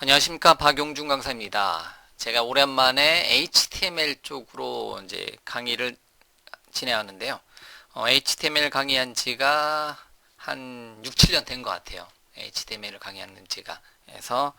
안녕하십니까. 박용준 강사입니다. 제가 오랜만에 HTML 쪽으로 이제 강의를 진행하는데요. HTML 강의한 지가 한 6, 7년 된 것 같아요. HTML을 강의하는 지가. 그래서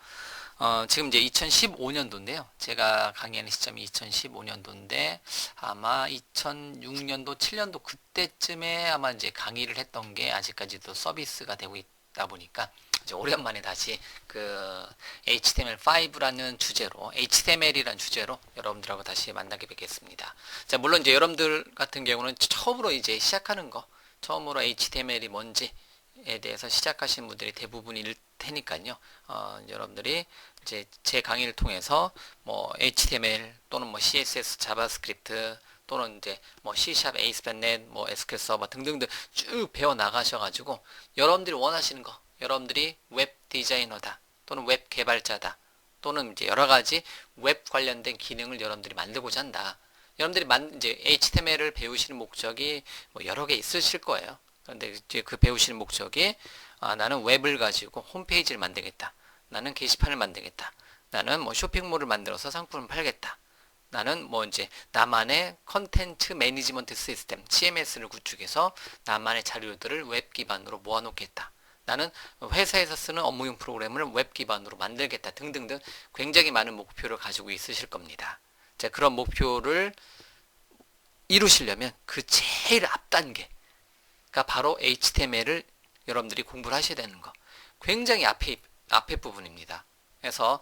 지금 이제 2015년도인데요. 제가 강의하는 시점이 2015년도인데 아마 2006년도, 7년도 그때쯤에 아마 이제 강의를 했던 게 아직까지도 서비스가 되고 있다 보니까 이제 오랜만에 다시 그 HTML5라는 주제로, HTML이라는 주제로 여러분들하고 다시 만나게 뵙겠습니다. 자, 물론 이제 여러분들 같은 경우는 처음으로 이제 시작하는 거, 처음으로 HTML이 뭔지에 대해서 시작하시는 분들이 대부분일 테니까요. 여러분들이 이제 제 강의를 통해서 뭐 HTML 또는 뭐 CSS, 자바스크립트 또는 이제 뭐 C#, ASP.NET, 뭐 SQL 서버 등등등 쭉 배워 나가셔가지고 여러분들이 원하시는 거, 여러분들이 웹 디자이너다 또는 웹 개발자다 또는 이제 여러 가지 웹 관련된 기능을 여러분들이 만들고자 한다. 여러분들이 이제 HTML을 배우시는 목적이 뭐 여러 개 있으실 거예요. 그런데 이제 그 배우시는 목적이 나는 웹을 가지고 홈페이지를 만들겠다. 나는 게시판을 만들겠다. 나는 뭐 쇼핑몰을 만들어서 상품을 팔겠다. 나는 뭐 이제 나만의 컨텐츠 매니지먼트 시스템 CMS를 구축해서 나만의 자료들을 웹 기반으로 모아놓겠다. 나는 회사에서 쓰는 업무용 프로그램을 웹 기반으로 만들겠다 등등등 굉장히 많은 목표를 가지고 있으실 겁니다. 자, 그런 목표를 이루시려면 그 제일 앞단계가 바로 HTML을 여러분들이 공부를 하셔야 되는 거. 굉장히 앞에 부분입니다. 그래서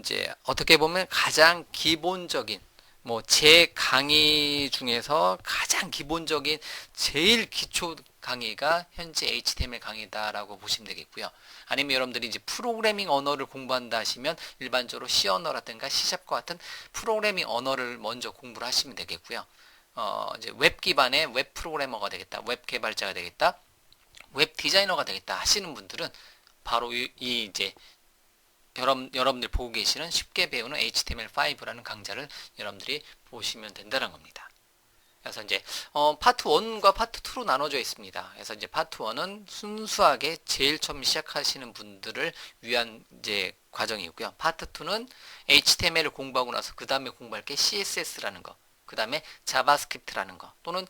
이제 어떻게 보면 가장 기본적인 뭐 제 강의 중에서 가장 기본적인 제일 기초 강의가 현재 HTML 강의다라고 보시면 되겠고요. 아니면 여러분들이 이제 프로그래밍 언어를 공부한다 하시면 일반적으로 C 언어라든가 C샵과 같은 프로그래밍 언어를 먼저 공부를 하시면 되겠고요. 이제 웹 기반의 웹 프로그래머가 되겠다, 웹 개발자가 되겠다, 웹 디자이너가 되겠다 하시는 분들은 바로 이 이제 여러분들 보고 계시는 쉽게 배우는 HTML5라는 강좌를 여러분들이 보시면 된다는 겁니다. 그래서 이제 파트 1과 파트 2로 나눠져 있습니다. 그래서 이제 파트 1은 순수하게 제일 처음 시작하시는 분들을 위한 이제 과정이고요. 파트 2는 HTML을 공부하고 나서 그 다음에 공부할 게 CSS라는 거, 그 다음에 자바스크립트라는 거, 또는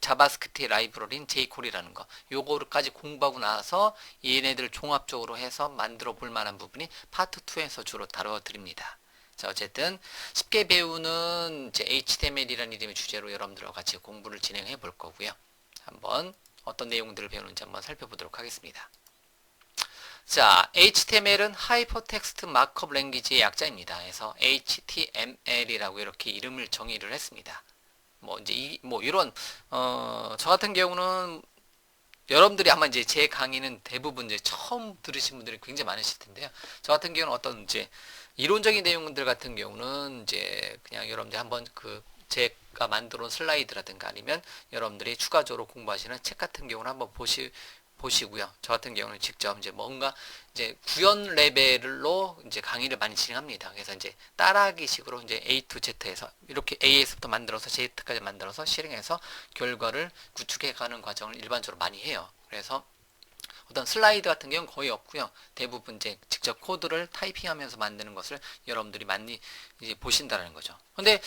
자바스크립트의 라이브러리인 jQuery라는 거, 요거까지 공부하고 나서 얘네들을 종합적으로 해서 만들어 볼 만한 부분이 파트 2에서 주로 다뤄드립니다. 자, 어쨌든 쉽게 배우는 이제 HTML이라는 이름의 주제로 여러분들과 같이 공부를 진행해 볼 거고요. 한번 어떤 내용들을 배우는지 한번 살펴보도록 하겠습니다. 자, HTML은 하이퍼텍스트 마크업 랭귀지의 약자입니다. 그래서 HTML이라고 이렇게 이름을 정의를 했습니다. 뭐 이제 뭐 이런 저 같은 경우는 여러분들이 아마 이제 제 강의는 대부분 이제 처음 들으신 분들이 굉장히 많으실 텐데요. 저 같은 경우는 어떤 이제 이론적인 내용들 같은 경우는 이제 그냥 여러분들이 한번 그 제가 만들어 놓은 슬라이드라든가 아니면 여러분들이 추가적으로 공부하시는 책 같은 경우는 한번 보시고요. 저 같은 경우는 직접 이제 뭔가 이제 구현 레벨로 이제 강의를 많이 진행합니다. 그래서 이제 따라하기 식으로 이제 A to Z에서 이렇게 A에서부터 만들어서 Z까지 만들어서 실행해서 결과를 구축해 가는 과정을 일반적으로 많이 해요. 그래서 어떤 슬라이드 같은 경우는 거의 없고요. 대부분 이제 직접 코드를 타이핑하면서 만드는 것을 여러분들이 많이 이제 보신다는 거죠. 근데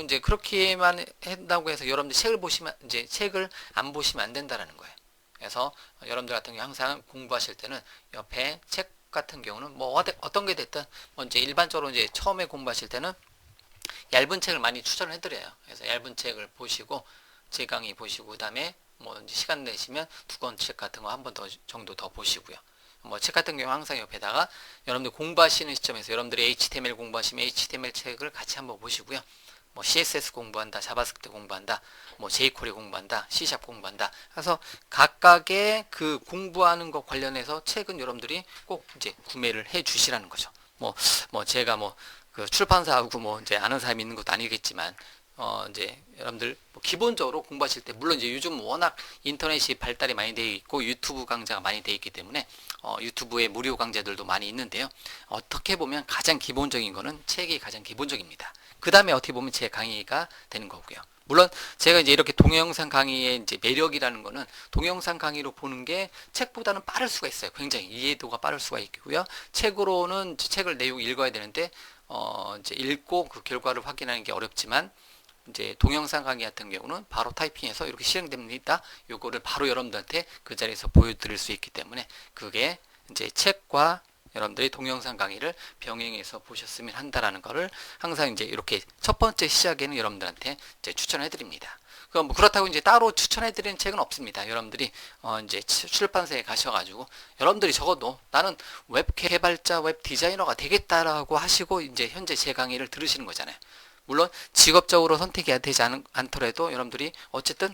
이제 그렇게만 한다고 해서 여러분들 책을 보시면 이제 책을 안 보시면 안 된다는 거예요. 그래서 여러분들 같은 경우 항상 공부하실 때는 옆에 책 같은 경우는 뭐 어떤 게 됐든 뭐 이제 일반적으로 이제 처음에 공부하실 때는 얇은 책을 많이 추천을 해드려요. 그래서 얇은 책을 보시고 제 강의 보시고 그다음에 뭐 이제 시간 내시면 두꺼운 책 같은 거 한 번 더 정도 더 보시고요. 뭐 책 같은 경우 항상 옆에다가 여러분들 공부하시는 시점에서 여러분들이 HTML 공부하시면 HTML 책을 같이 한번 보시고요. 뭐 CSS 공부한다, 자바스크립트 공부한다, 뭐 jQuery 공부한다, C샵 공부한다. 그래서 각각의 그 공부하는 것 관련해서 책은 여러분들이 꼭 이제 구매를 해 주시라는 거죠. 뭐 제가 뭐 그 출판사하고 뭐 이제 아는 사람이 있는 것도 아니겠지만 이제 여러분들 뭐 기본적으로 공부하실 때 물론 이제 요즘 워낙 인터넷이 발달이 많이 되어 있고 유튜브 강좌가 많이 되어 있기 때문에 유튜브에 무료 강좌들도 많이 있는데요. 어떻게 보면 가장 기본적인 거는 책이 가장 기본적입니다. 그 다음에 어떻게 보면 제 강의가 되는 거고요. 물론 제가 이제 이렇게 동영상 강의의 이제 매력이라는 거는 동영상 강의로 보는 게 책보다는 빠를 수가 있어요. 굉장히 이해도가 빠를 수가 있고요. 책으로는 책을 내용 읽어야 되는데 이제 읽고 그 결과를 확인하는 게 어렵지만 이제 동영상 강의 같은 경우는 바로 타이핑해서 이렇게 실행됩니다. 요거를 바로 여러분들한테 그 자리에서 보여드릴 수 있기 때문에 그게 이제 책과 여러분들이 동영상 강의를 병행해서 보셨으면 한다라는 거를 항상 이제 이렇게 첫 번째 시작에는 여러분들한테 이제 추천해 드립니다. 그럼 뭐 그렇다고 이제 따로 추천해 드리는 책은 없습니다. 여러분들이 이제 출판사에 가셔가지고 여러분들이 적어도 나는 웹 개발자, 웹 디자이너가 되겠다라고 하시고 이제 현재 제 강의를 들으시는 거잖아요. 물론 직업적으로 선택이 되지 않더라도 여러분들이 어쨌든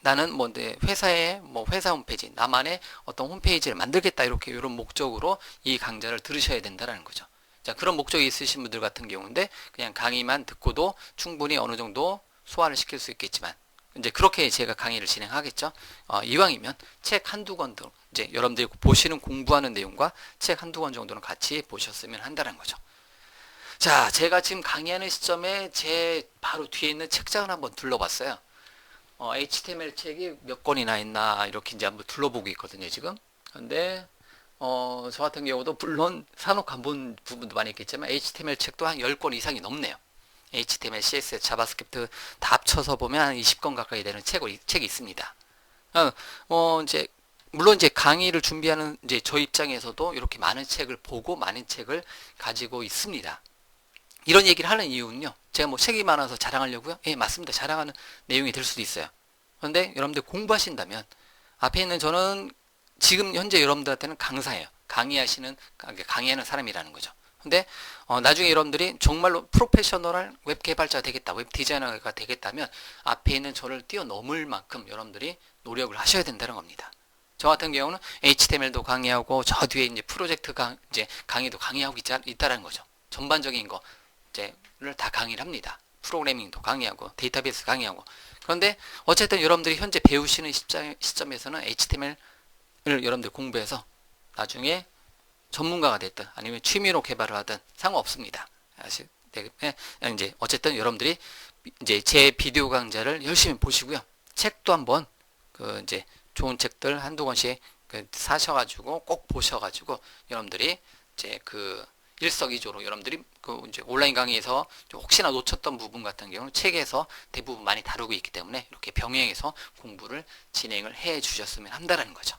나는 뭐 회사의 뭐 회사 홈페이지, 나만의 어떤 홈페이지를 만들겠다 이런 목적으로 이 강좌를 들으셔야 된다는 거죠. 자, 그런 목적이 있으신 분들 같은 경우인데 그냥 강의만 듣고도 충분히 어느 정도 소화를 시킬 수 있겠지만 이제 그렇게 제가 강의를 진행하겠죠. 이왕이면 책 한두 권도 이제 여러분들이 보시는 공부하는 내용과 책 한두 권 정도는 같이 보셨으면 한다는 거죠. 자, 제가 지금 강의하는 시점에 제 바로 뒤에 있는 책장을 한번 둘러봤어요. HTML 책이 몇 권이나 있나 이렇게 이제 한번 둘러보고 있거든요, 지금. 근데 저 같은 경우도 물론 산옥 안 본 부분도 많이 있겠지만 HTML 책도 한 10권 이상이 넘네요. HTML, CSS, 자바스크립트 다 합쳐서 보면 한 20권 가까이 되는 책이 있습니다. 이제 물론 이제 강의를 준비하는 이제 저 입장에서도 이렇게 많은 책을 보고 많은 책을 가지고 있습니다. 이런 얘기를 하는 이유는요. 제가 뭐 책이 많아서 자랑하려고요? 예, 맞습니다. 자랑하는 내용이 될 수도 있어요. 그런데 여러분들 공부하신다면 앞에 있는 저는 지금 현재 여러분들한테는 강사예요. 강의하는 사람이라는 거죠. 근데 나중에 여러분들이 정말로 프로페셔널한 웹 개발자가 되겠다, 웹 디자이너가 되겠다면 앞에 있는 저를 뛰어넘을 만큼 여러분들이 노력을 하셔야 된다는 겁니다. 저 같은 경우는 HTML도 강의하고 저 뒤에 이제 프로젝트 이제 강의도 강의하고 있다라는 거죠. 전반적인 거 이제를 다 강의를 합니다. 프로그래밍도 강의하고 데이터베이스 강의하고. 그런데 어쨌든 여러분들이 현재 배우시는 시점에서는 HTML을 여러분들 공부해서 나중에 전문가가 됐든 아니면 취미로 개발을 하든 상관없습니다. 이제 어쨌든 여러분들이 이제 제 비디오 강좌를 열심히 보시고요. 책도 한번 그 이제 좋은 책들 한두 권씩 사셔가지고 꼭 보셔가지고 여러분들이 이제 그 일석이조로 여러분들이 그 이제 온라인 강의에서 혹시나 놓쳤던 부분 같은 경우는 책에서 대부분 많이 다루고 있기 때문에 이렇게 병행해서 공부를 진행을 해 주셨으면 한다는 거죠.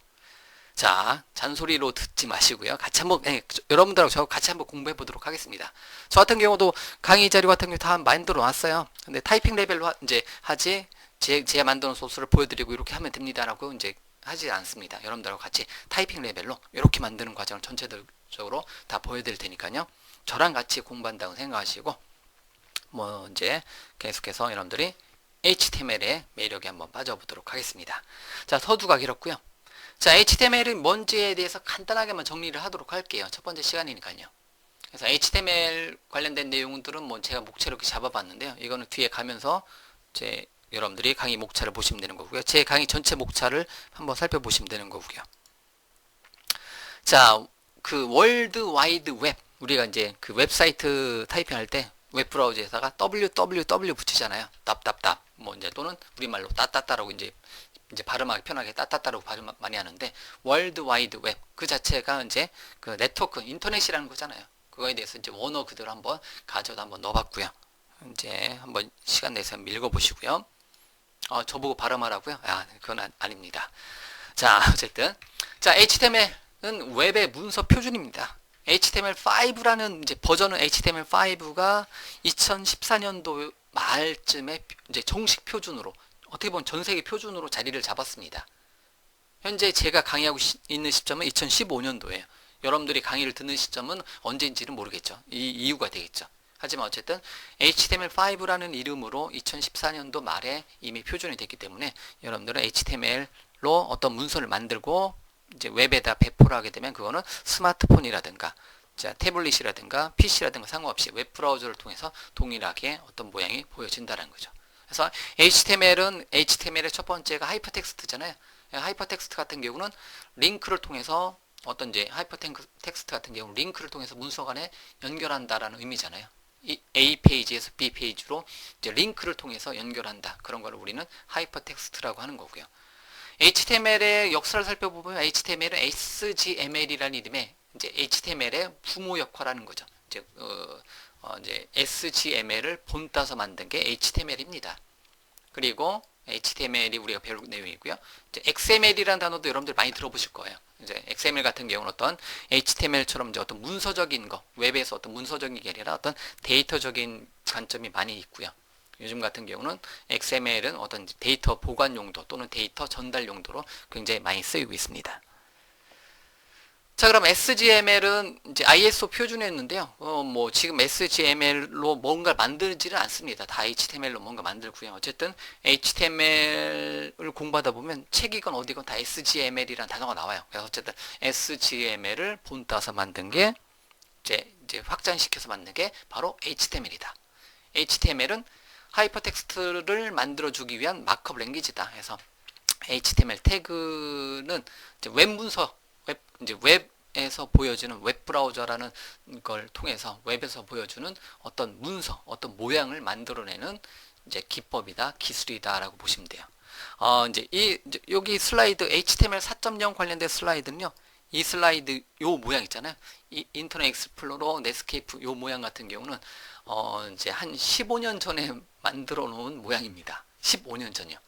자, 잔소리로 듣지 마시고요. 같이 한번 여러분들하고 저 같이 한번 공부해 보도록 하겠습니다. 저 같은 경우도 강의 자료 같은 경우 다 만들어 놨어요. 근데 타이핑 레벨로 이제 하지 제가 만드는 소스를 보여드리고 이렇게 하면 됩니다라고 이제 하지 않습니다. 여러분들하고 같이 타이핑 레벨로 이렇게 만드는 과정을 전체적으로 다 보여드릴 테니까요. 저랑 같이 공부한다고 생각하시고 뭐 이제 계속해서 여러분들이 HTML의 매력에 한번 빠져보도록 하겠습니다. 자, 서두가 길었고요. 자, HTML이 뭔지에 대해서 간단하게만 정리를 하도록 할게요. 첫 번째 시간이니까요. 그래서 HTML 관련된 내용들은 뭐 제가 목차를 이렇게 잡아봤는데요. 이거는 뒤에 가면서 여러분들이 강의 목차를 보시면 되는 거고요. 제 강의 전체 목차를 한번 살펴보시면 되는 거고요. 자, 그 월드 와이드 웹, 우리가 이제 그 웹사이트 타이핑할 때 웹브라우저에다가 www 붙이잖아요. 답답답. 뭐 이제 또는 우리말로 따따따라고 이제 발음하기 편하게 따따따라고 발음 많이 하는데 월드 와이드 웹 그 자체가 이제 그 네트워크 인터넷이라는 거잖아요. 그거에 대해서 이제 원어 그대로 한번 가져다 한번 넣어봤고요. 이제 한번 시간 내서 한번 읽어보시고요. 저보고 발음하라고요? 그건 아닙니다. 자, 어쨌든 자, HTML은 웹의 문서 표준입니다. HTML5라는 이제 버전은 HTML5가 2014년도 말쯤에 이제 정식 표준으로 어떻게 보면 전 세계 표준으로 자리를 잡았습니다. 현재 제가 강의하고 있는 시점은 2015년도예요. 여러분들이 강의를 듣는 시점은 언제인지는 모르겠죠. 이 이유가 되겠죠. 하지만 어쨌든 HTML5라는 이름으로 2014년도 말에 이미 표준이 됐기 때문에 여러분들은 HTML로 어떤 문서를 만들고 이제 웹에다 배포를 하게 되면 그거는 스마트폰이라든가 태블릿이라든가 PC라든가 상관없이 웹브라우저를 통해서 동일하게 어떤 모양이 보여진다는 거죠. 그래서 HTML의 첫 번째가 하이퍼텍스트잖아요. 하이퍼텍스트 같은 경우는 링크를 통해서 하이퍼텍스트 같은 경우는 링크를 통해서 문서 간에 연결한다라는 의미잖아요. 이 A 페이지에서 B 페이지로 이제 링크를 통해서 연결한다. 그런 걸 우리는 하이퍼텍스트라고 하는 거고요. HTML의 역사를 살펴보면 HTML은 SGML이라는 이름의 이제 HTML의 부모 역할하는 거죠. 이제 SGML을 본따서 만든 게 HTML입니다. 그리고 HTML이 우리가 배울 내용이고요. 이제 XML이라는 단어도 여러분들 많이 들어보실 거예요. 이제 XML 같은 경우는 어떤 HTML처럼 이제 어떤 문서적인 거, 웹에서 어떤 문서적인 게 아니라 어떤 데이터적인 관점이 많이 있고요. 요즘 같은 경우는 XML은 어떤 데이터 보관 용도 또는 데이터 전달 용도로 굉장히 많이 쓰이고 있습니다. 자, 그럼 SGML은 이제 ISO 표준이었는데요. 뭐 지금 SGML로 뭔가를 만들지는 않습니다. 다 HTML로 뭔가 만들고요. 어쨌든 HTML을 공부하다 보면 책이건 어디건 다 SGML이라는 단어가 나와요. 그래서 어쨌든 SGML을 본따서 만든 게 이제 확장시켜서 만든 게 바로 HTML이다. HTML은 하이퍼텍스트를 만들어주기 위한 마크업 랭귀지다. 그래서 HTML 태그는 이제 웹 문서, 이제 웹에서 보여주는 웹 브라우저라는 걸 통해서 웹에서 보여주는 어떤 문서, 어떤 모양을 만들어내는 이제 기법이다, 기술이다라고 보시면 돼요. 이제 여기 슬라이드 HTML 4.0 관련된 슬라이드는요. 이 슬라이드 요 모양 있잖아요. 이 인터넷 익스플로러, 넷스케이프 요 모양 같은 경우는 이제 한 15년 전에 만들어 놓은 모양입니다. 15년 전이요.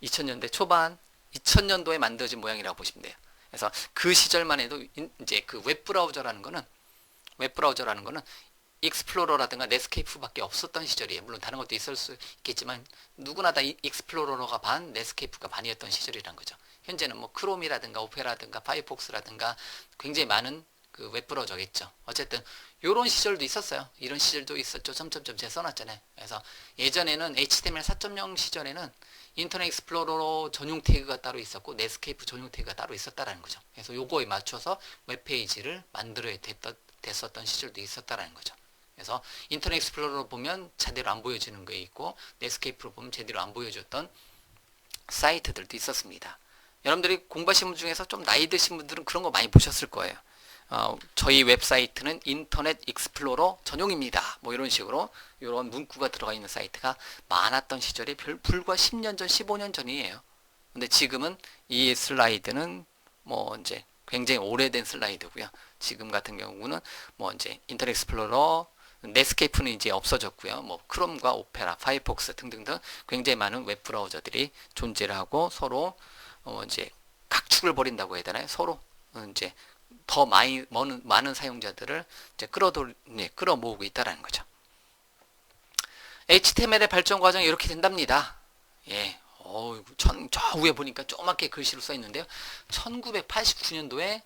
2000년대 초반, 2000년도에 만들어진 모양이라고 보시면 돼요. 그래서 그 시절만 해도 이제 그 웹브라우저라는 거는 익스플로러라든가 넷스케이프밖에 없었던 시절이에요. 물론 다른 것도 있을 수 있겠지만 누구나 다 익스플로러가 반, 넷스케이프가 반이었던 시절이란 거죠. 현재는 뭐 크롬이라든가 오페라든가 파이어폭스라든가 굉장히 많은 그 웹브라우저겠죠. 어쨌든 이런 시절도 있었어요. 이런 시절도 있었죠. 점점점 제가 써놨잖아요. 그래서 예전에는 HTML 4.0 시절에는 인터넷 익스플로러 전용 태그가 따로 있었고 넷스케이프 전용 태그가 따로 있었다라는 거죠. 그래서 요거에 맞춰서 웹페이지를 만들어야 됐었던 시절도 있었다라는 거죠. 그래서 인터넷 익스플로러 보면 제대로 안 보여지는 게 있고 넷스케이프로 보면 제대로 안 보여줬던 사이트들도 있었습니다. 여러분들이 공부하신 분 중에서 좀 나이 드신 분들은 그런 거 많이 보셨을 거예요. 저희 웹사이트는 인터넷 익스플로러 전용입니다. 뭐 이런 식으로 이런 문구가 들어가 있는 사이트가 많았던 시절이 불과 10년 전, 15년 전이에요. 근데 지금은 이 슬라이드는 뭐 이제 굉장히 오래된 슬라이드고요. 지금 같은 경우는 뭐 이제 인터넷 익스플로러, 넷스케이프는 이제 없어졌고요. 뭐 크롬과 오페라, 파이어폭스 등등등 굉장히 많은 웹 브라우저들이 존재를 하고 서로 이제 각축을 벌인다고 해야 되나요? 서로 이제 더 많은 사용자들을 이제 끌어모으고 있다라는 거죠. HTML의 발전 과정이 이렇게 된답니다. 예. 저 위에 보니까 조그맣게 글씨로 써 있는데요. 1989년도에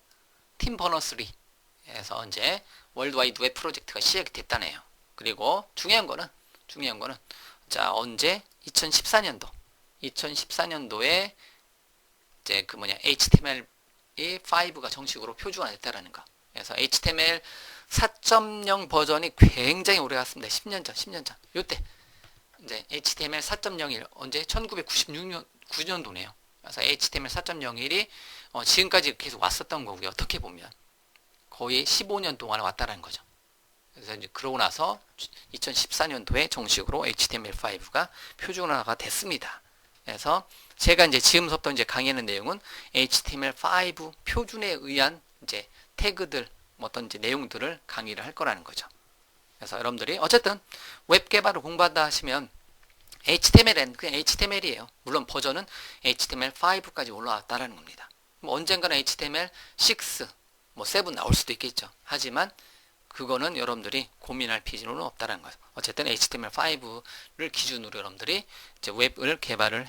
팀 버너스리에서 이제 월드와이드 웹 프로젝트가 시작이 됐다네요. 그리고 중요한 거는 자, 언제 2014년도에 이제 그 HTML 이 5가 정식으로 표준화됐다라는 거. 그래서 HTML 4.0 버전이 굉장히 오래 갔습니다. 10년 전. 요때 이제 HTML 4.01 언제 1996년도네요. 그래서 HTML 4.01이 지금까지 계속 왔었던 거고요. 어떻게 보면 거의 15년 동안 왔다라는 거죠. 그래서 이제 그러고 나서 2014년도에 정식으로 HTML5가 표준화가 됐습니다. 그래서 제가 이제 지금부터 이제 강의하는 내용은 HTML5 표준에 의한 이제 태그들, 어떤 이제 내용들을 강의를 할 거라는 거죠. 그래서 여러분들이 어쨌든 웹 개발을 공부한다 하시면 HTML은 그냥 HTML이에요. 물론 버전은 HTML5까지 올라왔다라는 겁니다. 뭐 언젠가는 HTML6, 뭐 7 나올 수도 있겠죠. 하지만 그거는 여러분들이 고민할 필요는 없다는 거죠. 어쨌든 HTML5를 기준으로 여러분들이 이제 웹을 개발을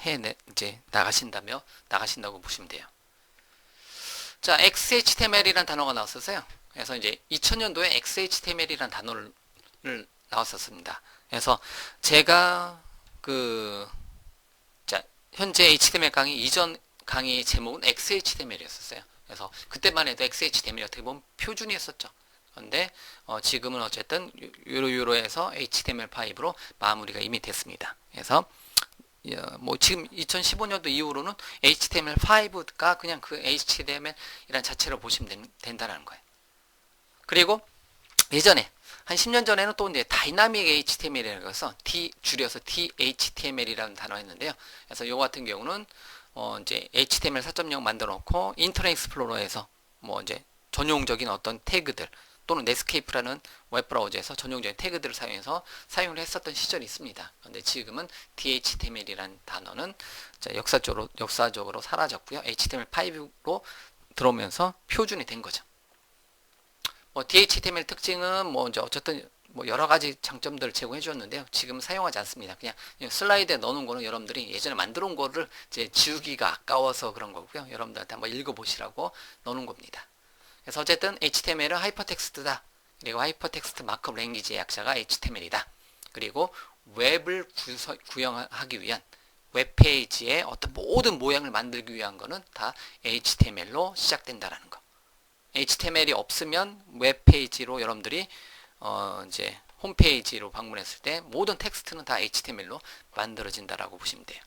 이제 나가신다고 보시면 돼요. 자, XHTML이라는 단어가 나왔었어요. 그래서 이제 2000년도에 XHTML이라는 단어를 나왔었습니다. 그래서 제가 현재 HTML 강의 이전 강의 제목은 XHTML이었어요. 그래서 그때만 해도 XHTML이 어떻게 보면 표준이었었죠. 근데 지금은 어쨌든 요로해서 HTML5로 마무리가 이미 됐습니다. 그래서 뭐 지금 2015년도 이후로는 HTML5가 그냥 그 HTML이란 자체로 보시면 된다는 거예요. 그리고 예전에 한 10년 전에는 또 이제 다이나믹 HTML이라고 해서 줄여서 DHTML이라는 단어였는데요. 그래서 요 같은 경우는 이제 HTML 4.0 만들어 놓고 인터넷 익스플로러에서 뭐 이제 전용적인 어떤 태그들 또는 넷스케이프라는 웹브라우저에서 전용적인 태그들을 사용해서 사용을 했었던 시절이 있습니다. 그런데 지금은 DHTML이라는 단어는 역사적으로 사라졌고요. HTML5로 들어오면서 표준이 된 거죠. 뭐 DHTML 특징은 뭐 이제 어쨌든 뭐 여러 가지 장점들을 제공해 주었는데요. 지금 사용하지 않습니다. 그냥 슬라이드에 넣어놓은 거는 여러분들이 예전에 만들어 온 거를 이제 지우기가 아까워서 그런 거고요. 여러분들한테 한번 읽어보시라고 넣어놓은 겁니다. 그래서 어쨌든 HTML은 하이퍼텍스트다. 그리고 하이퍼텍스트 마크업 랭귀지의 약자가 HTML이다. 그리고 웹을 구형하기 위한 웹페이지의 어떤 모든 모양을 만들기 위한 거는 다 HTML로 시작된다라는 거. HTML이 없으면 웹페이지로 여러분들이 이제 홈페이지로 방문했을 때 모든 텍스트는 다 HTML로 만들어진다라고 보시면 돼요.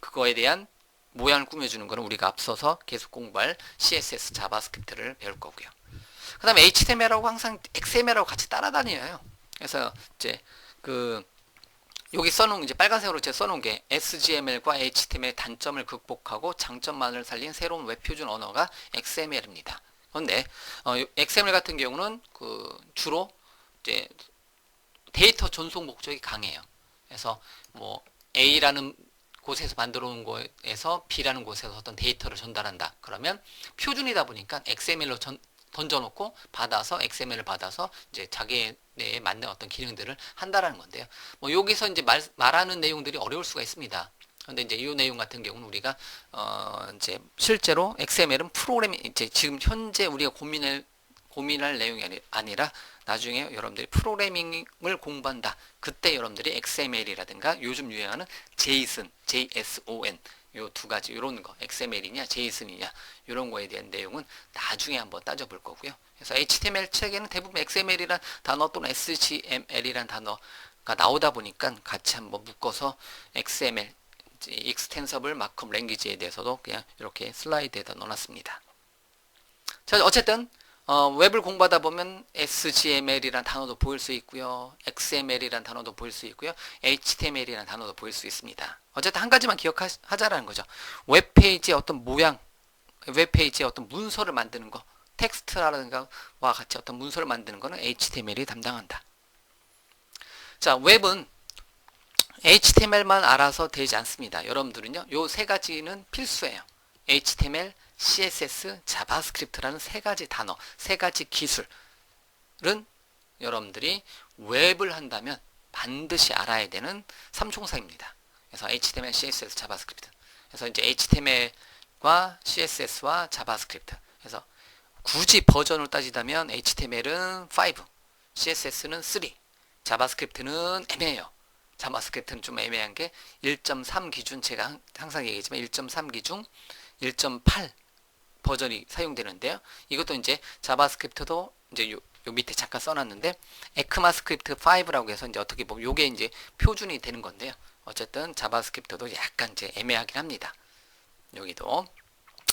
그거에 대한 모양을 꾸며주는 거는 우리가 앞서서 계속 공부할 CSS, 자바스크립트를 배울 거고요. 그 다음에 HTML하고 항상 XML하고 같이 따라다녀요. 그래서 이제 여기 써놓은 이제 빨간색으로 제가 써놓은 게 SGML과 HTML의 단점을 극복하고 장점만을 살린 새로운 웹 표준 언어가 XML입니다. 그런데 XML 같은 경우는 주로 이제 데이터 전송 목적이 강해요. 그래서 뭐 A라는 곳에서 만들어 온 거에서 B라는 곳에서 어떤 데이터를 전달한다. 그러면 표준이다 보니까 XML로 던져놓고 받아서 XML을 받아서 이제 자기에 맞는 어떤 기능들을 한다라는 건데요. 뭐 여기서 이제 말하는 내용들이 어려울 수가 있습니다. 근데 이제 이 내용 같은 경우는 우리가 이제 실제로 XML은 프로그래밍 이제 지금 현재 우리가 고민할 내용이 아니라 나중에 여러분들이 프로그래밍을 공부한다. 그때 여러분들이 XML이라든가 요즘 유행하는 JSON, JSON 요 두 가지 요런 거 XML이냐 JSON이냐 요런 거에 대한 내용은 나중에 한번 따져볼 거고요. 그래서 HTML 책에는 대부분 XML이란 단어 또는 SGML이란 단어가 나오다 보니까 같이 한번 묶어서 XML 익스텐서블 마크업 랭귀지에 대해서도 그냥 이렇게 슬라이드에다 넣어놨습니다. 자, 어쨌든 웹을 공부하다 보면 SGML이란 단어도 보일 수 있고요. XML이란 단어도 보일 수 있고요. HTML이란 단어도 보일 수 있습니다. 어쨌든 한 가지만 기억하자라는 거죠. 웹페이지의 어떤 모양, 웹페이지의 어떤 문서를 만드는 거, 텍스트라든가와 같이 어떤 문서를 만드는 거는 HTML이 담당한다. 자, 웹은 HTML만 알아서 되지 않습니다. 여러분들은요, 요 세 가지는 필수예요. HTML, CSS, 자바스크립트라는 세 가지 단어, 세 가지 기술은 여러분들이 웹을 한다면 반드시 알아야 되는 삼총사입니다. 그래서 HTML, CSS, 자바스크립트. 그래서 이제 HTML과 CSS와 자바스크립트. 그래서 굳이 버전을 따지자면 HTML은 5, CSS는 3, 자바스크립트는 애매해요. 자바스크립트는 좀 애매한 게 1.3 기준, 제가 항상 얘기했지만 1.3 기준 1.8 버전이 사용되는데요. 이것도 이제 자바스크립트도 이제 요 밑에 잠깐 써놨는데 에크마스크립트 5라고 해서 이제 어떻게 보면 요게 이제 표준이 되는 건데요. 어쨌든 자바스크립트도 약간 이제 애매하긴 합니다. 여기도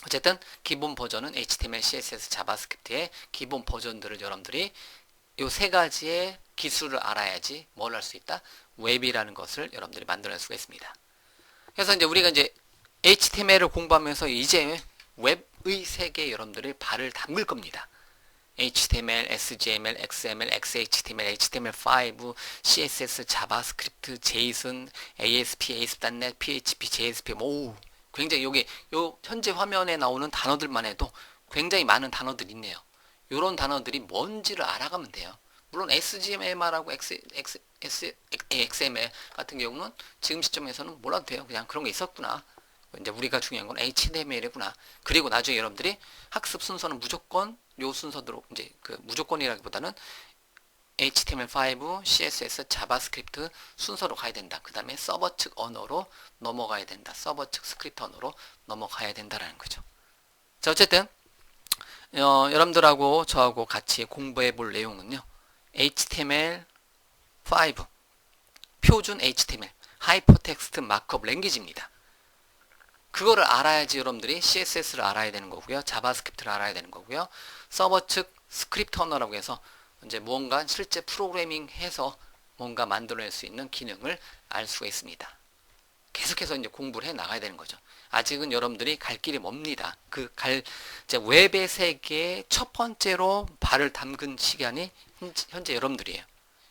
어쨌든 기본 버전은 HTML, CSS, 자바스크립트의 기본 버전들을 여러분들이 요 세 가지의 기술을 알아야지 뭘 할 수 있다? 웹이라는 것을 여러분들이 만들어낼 수가 있습니다. 그래서 이제 우리가 이제 HTML을 공부하면서 이제 웹의 세계에 여러분들이 발을 담글 겁니다. HTML, SGML, XML, XHTML, HTML5, CSS, 자바스크립트, JSON, ASP, ASP.NET, PHP, JSP, 뭐 굉장히 요 현재 화면에 나오는 단어들만 해도 굉장히 많은 단어들이 있네요. 요런 단어들이 뭔지를 알아가면 돼요. 물론 SGML하고 XML 같은 경우는 지금 시점에서는 몰라도 돼요. 그냥 그런 게 있었구나. 이제 우리가 중요한 건 HTML이구나. 그리고 나중에 여러분들이 학습 순서는 무조건 요 순서대로 이제 무조건이라기보다는 HTML5, CSS, 자바스크립트 순서로 가야 된다. 그 다음에 서버 측 언어로 넘어가야 된다. 서버 측 스크립트 언어로 넘어가야 된다라는 거죠. 자, 어쨌든 여러분들하고 저하고 같이 공부해 볼 내용은요. HTML5 표준 HTML 하이퍼텍스트 마크업 랭귀지입니다. 그거를 알아야지 여러분들이 CSS를 알아야 되는 거고요. 자바스크립트를 알아야 되는 거고요. 서버 측 스크립트 언어라고 해서 이제 무언가 실제 프로그래밍 해서 뭔가 만들어낼 수 있는 기능을 알 수가 있습니다. 계속해서 이제 공부를 해 나가야 되는 거죠. 아직은 여러분들이 갈 길이 멉니다. 이제 웹의 세계에 첫 번째로 발을 담근 시간이 현재 여러분들이에요.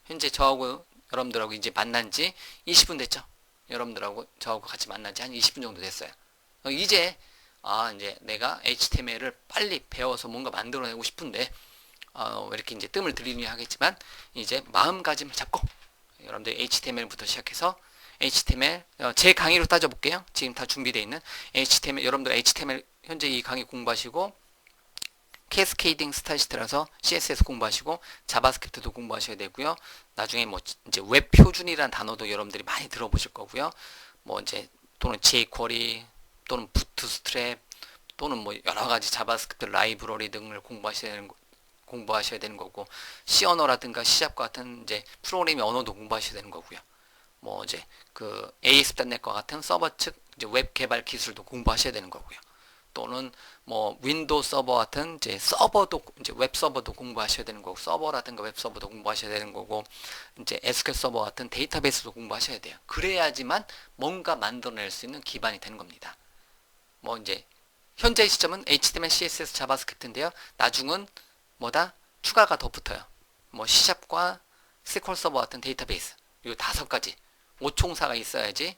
현재 저하고 여러분들하고 이제 만난 지 20분 됐죠? 여러분들하고 저하고 같이 만난 지 한 20분 정도 됐어요. 이제 이제 내가 HTML을 빨리 배워서 뭔가 만들어내고 싶은데 왜 이렇게 이제 뜸을 들이느냐 하겠지만 이제 마음가짐을 잡고 여러분들 HTML부터 시작해서 HTML 제 강의로 따져볼게요. 지금 다 준비되어 있는 HTML 여러분들 HTML 현재 이 강의 공부하시고 캐스케이딩 스타일시트라서 CSS 공부하시고 자바스크립트도 공부하셔야 되고요. 나중에 뭐 이제 웹 표준이라는 단어도 여러분들이 많이 들어보실 거고요. 뭐 이제 또는 jQuery 또는 부트스트랩 또는 뭐 여러 가지 자바스크립트 라이브러리 등을 공부하셔야 되는 거고 C 언어라든가 C샵과 같은 이제 프로그래밍 언어도 공부하셔야 되는 거고요. 뭐 이제 그 ASP.NET과 같은 서버 측 이제 웹 개발 기술도 공부하셔야 되는 거고요. 또는 뭐 윈도우 서버 같은 이제 서버도 이제 웹 서버도 공부하셔야 되는 거고 서버라든가 웹 서버도 공부하셔야 되는 거고 이제 SQL 서버 같은 데이터베이스도 공부하셔야 돼요. 그래야지만 뭔가 만들어낼 수 있는 기반이 되는 겁니다. 뭐 이제 현재 시점은 HTML, CSS, 자바스크립트인데요. 나중은 뭐다? 추가가 더 붙어요. 뭐 C샵과 SQL 서버 같은 데이터베이스 이 5가지 5총사가 있어야지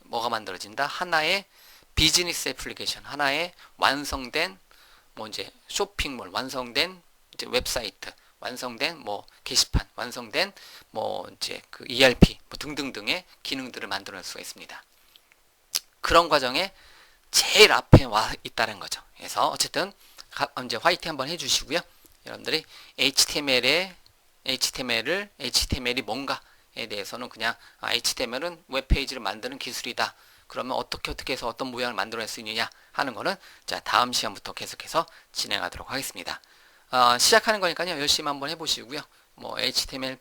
뭐가 만들어진다? 하나의 비즈니스 애플리케이션, 하나의 완성된 뭐 이제 쇼핑몰, 완성된 이제 웹사이트, 완성된 뭐 게시판, 완성된 뭐 이제 그 ERP 뭐 등등등의 기능들을 만들어낼 수가 있습니다. 그런 과정에 제일 앞에 와 있다는 거죠. 그래서 어쨌든 이제 화이팅 한번 해주시고요. 여러분들이 HTML이 뭔가에 대해서는 그냥 HTML은 웹페이지를 만드는 기술이다. 그러면 어떻게 해서 어떤 모양을 만들어낼 수 있느냐 하는 거는 자 다음 시간부터 계속해서 진행하도록 하겠습니다. 시작하는 거니까요. 열심히 한번 해보시고요. 뭐 HTML은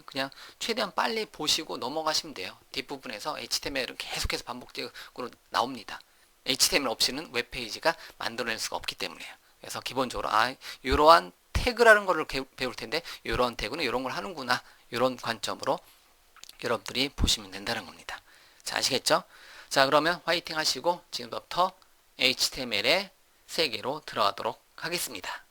그냥 최대한 빨리 보시고 넘어가시면 돼요. 뒷부분에서 HTML은 계속해서 반복적으로 나옵니다. HTML 없이는 웹페이지가 만들어낼 수가 없기 때문에요. 그래서 기본적으로 이러한 태그라는 거를 배울 텐데 이런 태그는 이런 걸 하는구나 이런 관점으로 여러분들이 보시면 된다는 겁니다. 자, 아시겠죠? 자, 그러면 화이팅 하시고 지금부터 HTML의 세계로 들어가도록 하겠습니다.